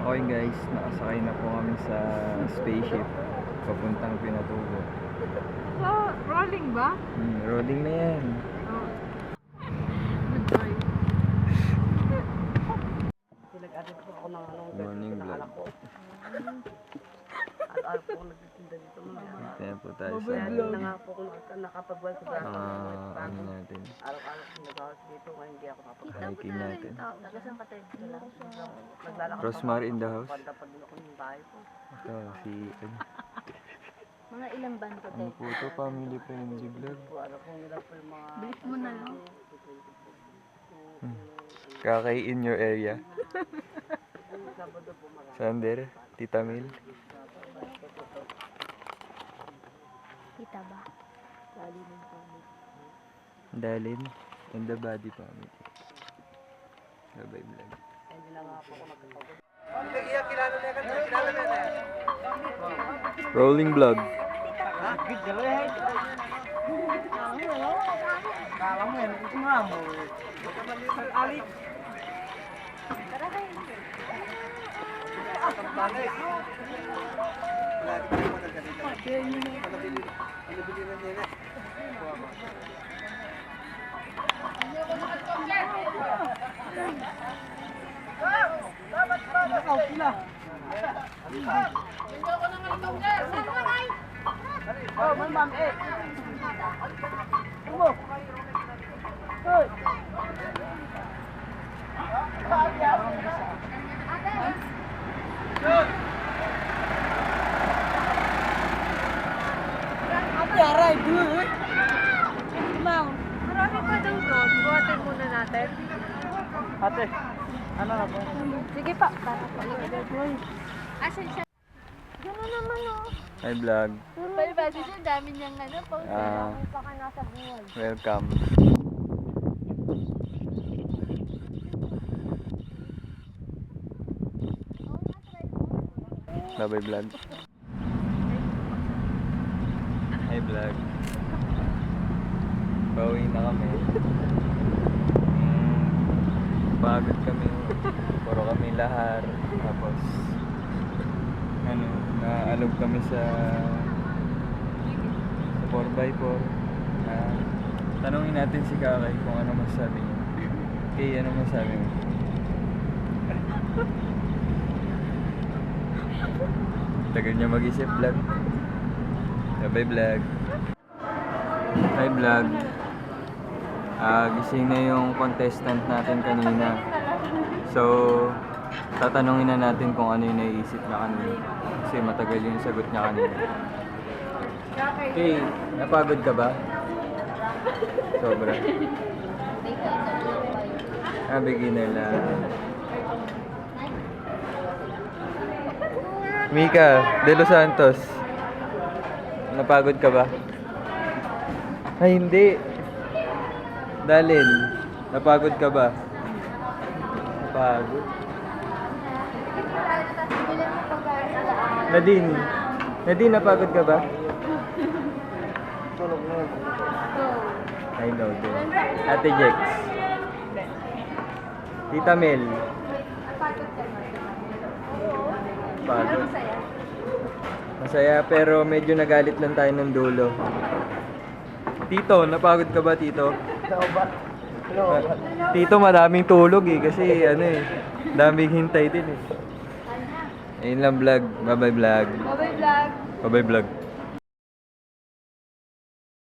Okay guys, nakasakay na po kami sa spaceship papuntang Pinatubo. Rolling ba? Rolling na yan. Oh. Goodbye. Pinag-arit po ako ng Morning vlog. Araw-araw po ako nagtitinda dito. Kaya po tayo sa Kaya hindi na nga po ako nakapag-buwan sa braso. ano natin, Araw-araw po nag-awas dito kaya hindi ako nakapag-buwan. hiking natin. Nagasan ka tayo dito lang. Naglalakad Rosemary in the house. Pagdapat din ako ng bahay po. Ito, si Mga ilang ban po ano po ito, family friendly vlog. Po, ano po nila po yung mga... Bilis mo na lang. Kakay in your area. Sabado po marami. Sander, Tita Mil. Kita ba? Dalin, and the body family. Bye vlog. Hindi na nga po ako nagkakagod. Rolling vlog. Kala mo yan, ito nga mo. Alik. Tara kayo. Oh, ma'am, eh. Tumo. Hoy. Ate, aray, duh. Mau. Marami pa daw doon. Buhatin muna natin. Ate, ano na po? Sige pa. Para po. Asan siya? Gano'n naman oh. Hi vlog. Palibadi siya, dami niyang ano. Pag Ah. pa ka nasa buhay. Welcome. Bye vlog. Hi vlog. Bawi na kami. Pagod kami. Puro kami lahar. Tapos ano, naalog kami sa 4x4. Tanungin natin si Kakay kung ano masabi niya. Okay, ano masabi mo? Tagal niya mag-isip vlog. Bye vlog. Hi vlog. Gising na yung contestant natin kanina. So, tatanungin na natin kung ano yung naiisip na kanina. Kasi matagal yung sagot niya kanina. Okay, napagod ka ba? Sobra. Beginner lang. Mika, De Los Santos. Napagod ka ba? Ay, hindi. Dalin, napagod ka ba? Napagod. Nadine, napagod ka ba? Tulog na. I know din. Ate Jex. Tita Mel. Pagod. Masaya pero medyo nagalit lang tayo ng dulo. Tito, napagod ka ba Tito? Tito, maraming tulog eh kasi ano eh, daming hintay din eh. Ayun lang vlog. Bye bye vlog. Bye-bye vlog. Bye bye vlog.